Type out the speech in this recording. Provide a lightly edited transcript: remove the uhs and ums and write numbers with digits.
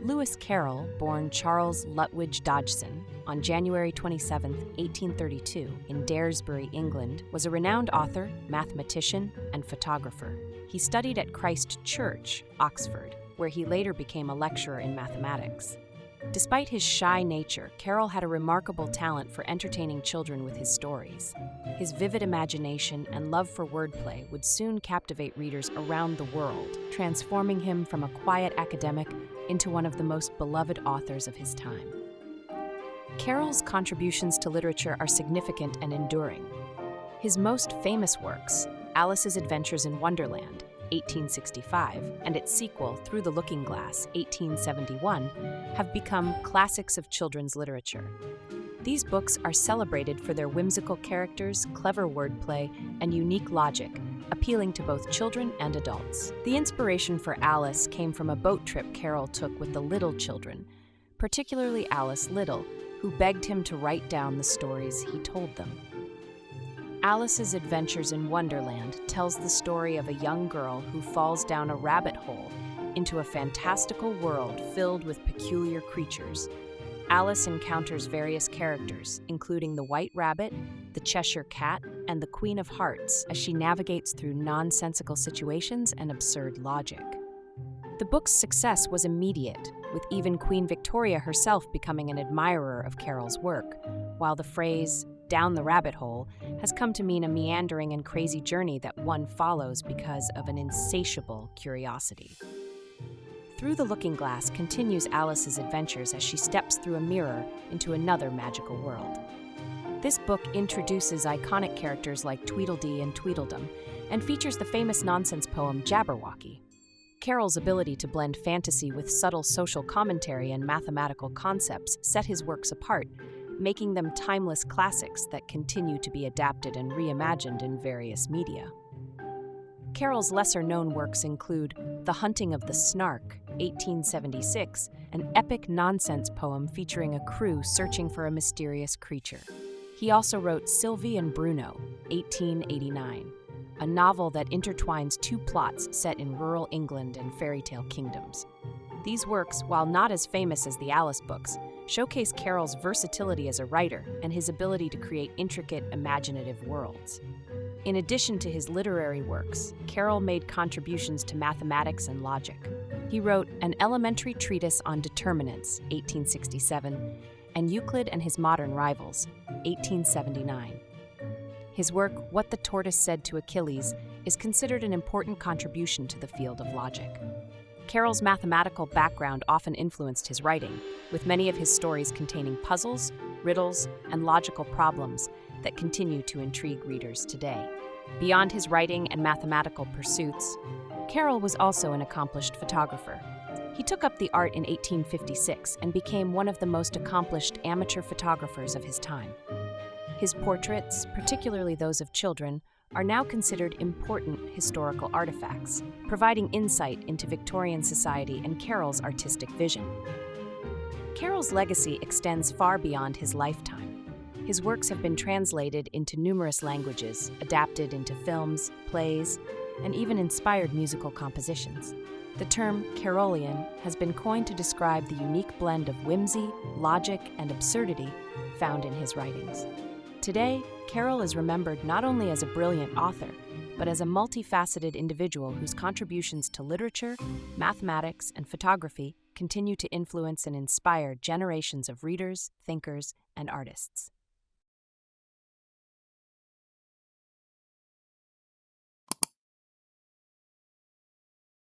Lewis Carroll, born Charles Lutwidge Dodgson on January 27, 1832, in Daresbury, England, was a renowned author, mathematician, and photographer. He studied at Christ Church, Oxford, where he later became a lecturer in mathematics. Despite his shy nature, Carroll had a remarkable talent for entertaining children with his stories. His vivid imagination and love for wordplay would soon captivate readers around the world, transforming him from a quiet academic into one of the most beloved authors of his time. Carroll's contributions to literature are significant and enduring. His most famous works, Alice's Adventures in Wonderland, 1865, and its sequel, Through the Looking Glass, 1871, have become classics of children's literature. These books are celebrated for their whimsical characters, clever wordplay, and unique logic, appealing to both children and adults. The inspiration for Alice came from a boat trip Carroll took with the little children, particularly Alice Little, who begged him to write down the stories he told them. Alice's Adventures in Wonderland tells the story of a young girl who falls down a rabbit hole into a fantastical world filled with peculiar creatures. Alice encounters various characters, including the White Rabbit, the Cheshire Cat, and the Queen of Hearts, as she navigates through nonsensical situations and absurd logic. The book's success was immediate, with even Queen Victoria herself becoming an admirer of Carroll's work, while the phrase, "down the rabbit hole," has come to mean a meandering and crazy journey that one follows because of an insatiable curiosity. Through the Looking Glass continues Alice's adventures as she steps through a mirror into another magical world. This book introduces iconic characters like Tweedledee and Tweedledum and features the famous nonsense poem Jabberwocky. Carroll's ability to blend fantasy with subtle social commentary and mathematical concepts set his works apart, making them timeless classics that continue to be adapted and reimagined in various media. Carroll's lesser-known works include The Hunting of the Snark, 1876, an epic nonsense poem featuring a crew searching for a mysterious creature. He also wrote Sylvie and Bruno, 1889, a novel that intertwines two plots set in rural England and fairy tale kingdoms. These works, while not as famous as the Alice books, showcase Carroll's versatility as a writer and his ability to create intricate, imaginative worlds. In addition to his literary works, Carroll made contributions to mathematics and logic. He wrote An Elementary Treatise on Determinants, 1867, and Euclid and His Modern Rivals, 1879. His work, What the Tortoise Said to Achilles, is considered an important contribution to the field of logic. Carroll's mathematical background often influenced his writing, with many of his stories containing puzzles, riddles, and logical problems that continue to intrigue readers today. Beyond his writing and mathematical pursuits, Carroll was also an accomplished photographer. He took up the art in 1856 and became one of the most accomplished amateur photographers of his time. His portraits, particularly those of children, are now considered important historical artifacts, providing insight into Victorian society and Carroll's artistic vision. Carroll's legacy extends far beyond his lifetime. His works have been translated into numerous languages, adapted into films, plays, and even inspired musical compositions. The term Carrollian has been coined to describe the unique blend of whimsy, logic, and absurdity found in his writings. Today, Carroll is remembered not only as a brilliant author, but as a multifaceted individual whose contributions to literature, mathematics, and photography continue to influence and inspire generations of readers, thinkers, and artists.